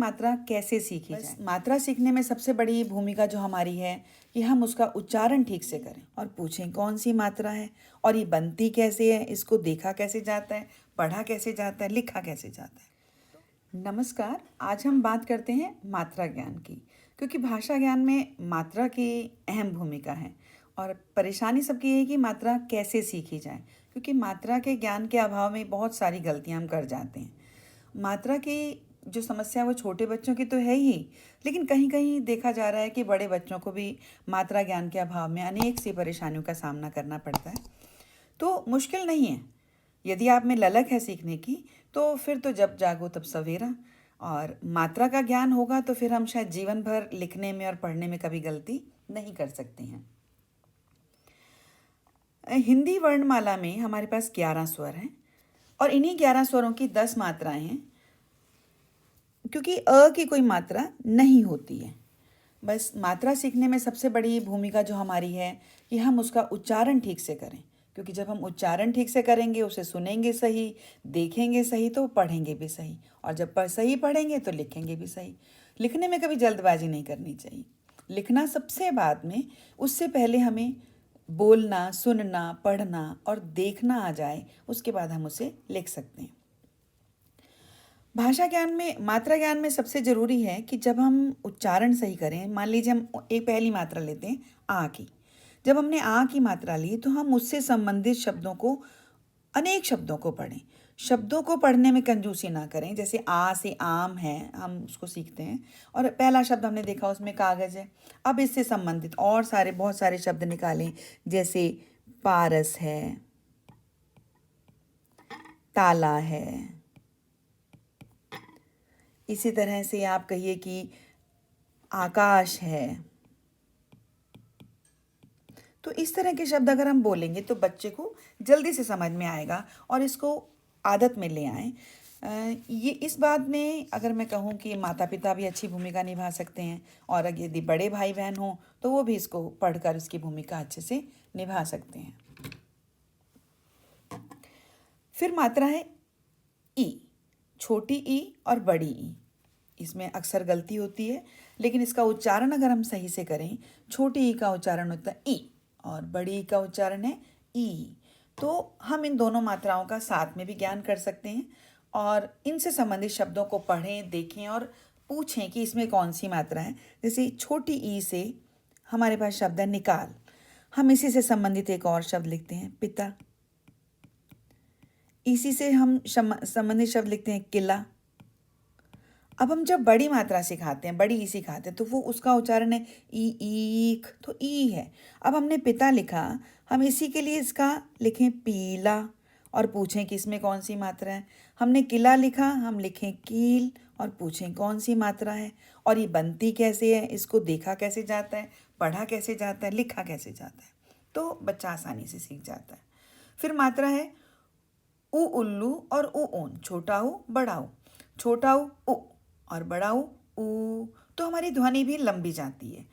मात्रा कैसे सीखी जाए। मात्रा सीखने में सबसे बड़ी भूमिका जो हमारी है कि हम उसका उच्चारण ठीक से करें और पूछें कौन सी मात्रा है और ये बनती कैसे है, इसको देखा कैसे जाता है, पढ़ा कैसे जाता है, लिखा कैसे जाता है। नमस्कार, आज हम बात करते हैं मात्रा ज्ञान की, क्योंकि भाषा ज्ञान में मात्रा की अहम भूमिका है और परेशानी सबकी ये है कि मात्रा कैसे सीखी जाए, क्योंकि मात्रा के ज्ञान के अभाव में बहुत सारी गलतियां हम कर जाते हैं। मात्रा की जो समस्या वो छोटे बच्चों की तो है ही, लेकिन कहीं कहीं देखा जा रहा है कि बड़े बच्चों को भी मात्रा ज्ञान के अभाव में अनेक सी परेशानियों का सामना करना पड़ता है। तो मुश्किल नहीं है, यदि आप में ललक है सीखने की तो फिर तो जब जागो तब सवेरा। और मात्रा का ज्ञान होगा तो फिर हम शायद जीवन भर लिखने में और पढ़ने में कभी गलती नहीं कर सकते हैं। हिंदी वर्णमाला में हमारे पास 11 स्वर हैं और इन्हीं 11 स्वरों की 10 मात्राएं हैं, क्योंकि अ की कोई मात्रा नहीं होती है। बस मात्रा सीखने में सबसे बड़ी भूमिका जो हमारी है कि हम उसका उच्चारण ठीक से करें, क्योंकि जब हम उच्चारण ठीक से करेंगे, उसे सुनेंगे सही, देखेंगे सही, तो पढ़ेंगे भी सही, और जब सही पढ़ेंगे तो लिखेंगे भी सही। लिखने में कभी जल्दबाजी नहीं करनी चाहिए, लिखना सबसे बाद में। उससे पहले हमें बोलना, सुनना, पढ़ना और देखना आ जाए, उसके बाद हम उसे लिख सकते हैं। भाषा ज्ञान में, मात्रा ज्ञान में सबसे ज़रूरी है कि जब हम उच्चारण सही करें, मान लीजिए हम एक पहली मात्रा लेते हैं आ की। जब हमने आ की मात्रा ली तो हम उससे संबंधित शब्दों को, अनेक शब्दों को पढ़ें। शब्दों को पढ़ने में कंजूसी ना करें। जैसे आ से आम है, हम उसको सीखते हैं और पहला शब्द हमने देखा उसमें कागज़ है। अब इससे संबंधित और बहुत सारे शब्द निकालें, जैसे पारस है, ताला है। इसी तरह से आप कहिए कि आकाश है। तो इस तरह के शब्द अगर हम बोलेंगे तो बच्चे को जल्दी से समझ में आएगा और इसको आदत में ले आएँ। ये इस बात में अगर मैं कहूँ कि माता पिता भी अच्छी भूमिका निभा सकते हैं, और अगर यदि बड़े भाई बहन हों तो वो भी इसको पढ़कर इसकी भूमिका अच्छे से निभा सकते हैं। फिर मात्रा है ई, छोटी ई और बड़ी ई। इसमें अक्सर गलती होती है, लेकिन इसका उच्चारण अगर हम सही से करें, छोटी ई का उच्चारण होता है ई और बड़ी ई का उच्चारण है ई। तो हम इन दोनों मात्राओं का साथ में भी ज्ञान कर सकते हैं और इनसे संबंधित शब्दों को पढ़ें, देखें और पूछें कि इसमें कौन सी मात्रा है। जैसे छोटी ई से हमारे पास शब्द है निकाल, हम इसी से संबंधित एक और शब्द लिखते हैं पिता। इसी से हम संबंधित शब्द लिखते हैं किला। अब हम जब बड़ी मात्रा सिखाते हैं, बड़ी ई सिखाते हैं, तो वो उसका उच्चारण है ई, ईख, तो ई है। अब हमने पिता लिखा, हम इसी के लिए इसका लिखें पीला और पूछें कि इसमें कौन सी मात्रा है। हमने किला लिखा, हम लिखें कील और पूछें कौन सी मात्रा है, और ये बनती कैसे है, इसको देखा कैसे जाता है, पढ़ा कैसे जाता है, लिखा कैसे जाता है। तो बच्चा आसानी से सीख जाता है। फिर मात्रा है उ उल्लू और उ ऊन, छोटा ऊ बड़ा ऊ। छोटा ऊ और बड़ा ऊ ऊ, तो हमारी ध्वनि भी लंबी जाती है।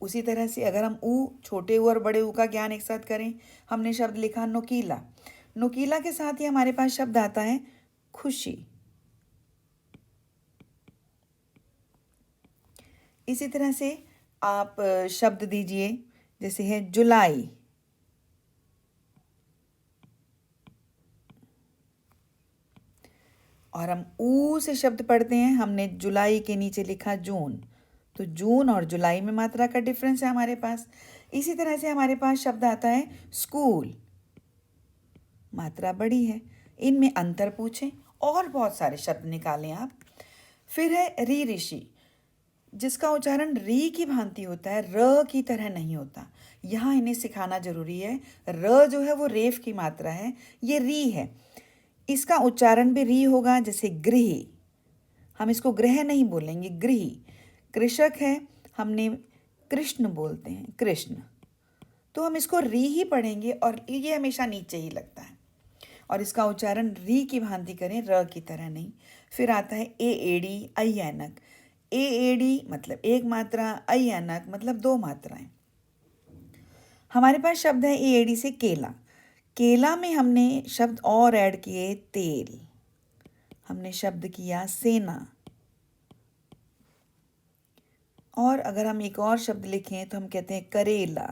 उसी तरह से अगर हम ऊ, छोटे ऊ और बड़े ऊ का ज्ञान एक साथ करें, हमने शब्द लिखा नुकीला। नुकीला के साथ ही हमारे पास शब्द आता है खुशी। इसी तरह से आप शब्द दीजिए, जैसे है जुलाई। और हम ऊ से शब्द पढ़ते हैं, हमने जुलाई के नीचे लिखा जून, तो जून और जुलाई में मात्रा का डिफरेंस है हमारे पास। इसी तरह से हमारे पास शब्द आता है स्कूल, मात्रा बड़ी है, इनमें अंतर पूछें और बहुत सारे शब्द निकालें आप। फिर है री ऋषि, जिसका उच्चारण री की भांति होता है, र की तरह नहीं होता। यहाँ इन्हें सिखाना जरूरी है। र जो है वो रेफ की मात्रा है, ये री है, इसका उच्चारण भी री होगा। जैसे गृह, हम इसको ग्रह नहीं बोलेंगे, गृह। कृषक है, हमने कृष्ण बोलते हैं, कृष्ण, तो हम इसको री ही पढ़ेंगे और ये हमेशा नीचे ही लगता है, और इसका उच्चारण री की भांति करें, र की तरह नहीं। फिर आता है ए एडी ऐ ऐनक। ए एडी मतलब एक मात्रा, ऐ ऐनक मतलब दो मात्राएं। हमारे पास शब्द है ए एडी से केला। केला में हमने शब्द और ऐड किए तेल, हमने शब्द किया सेना। और अगर हम एक और शब्द लिखें तो हम कहते हैं करेला।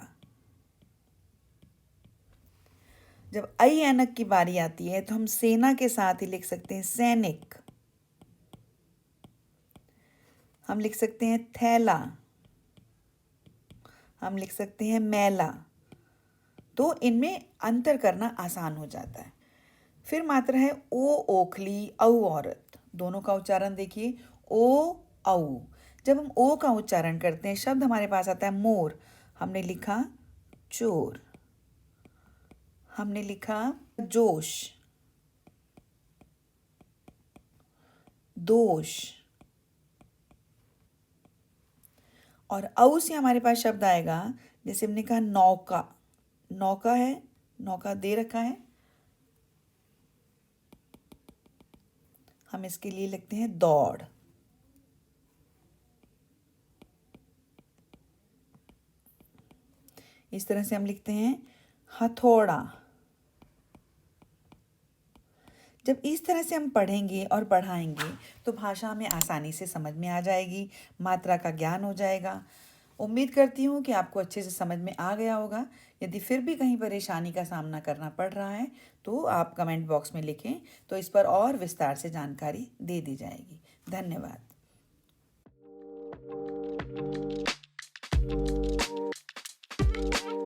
जब आई ऐनक की बारी आती है तो हम सेना के साथ ही लिख सकते हैं सैनिक। हम लिख सकते हैं थैला, हम लिख सकते हैं मैला। तो इनमें अंतर करना आसान हो जाता है। फिर मात्रा है ओ ओखली औ औरत। दोनों का उच्चारण देखिए, ओ औ। जब हम ओ का उच्चारण करते हैं शब्द हमारे पास आता है मोर। हमने लिखा चोर, हमने लिखा जोश, दोष। और औ से हमारे पास शब्द आएगा, जैसे हमने कहा नौका। नौका है, नौका दे रखा है, हम इसके लिए लिखते हैं दौड़। इस तरह से हम लिखते हैं हथौड़ा। जब इस तरह से हम पढ़ेंगे और पढ़ाएंगे तो भाषा हमें आसानी से समझ में आ जाएगी, मात्रा का ज्ञान हो जाएगा। उम्मीद करती हूँ कि आपको अच्छे से समझ में आ गया होगा। यदि फिर भी कहीं परेशानी का सामना करना पड़ रहा है तो आप कमेंट बॉक्स में लिखें, तो इस पर और विस्तार से जानकारी दे दी जाएगी। धन्यवाद।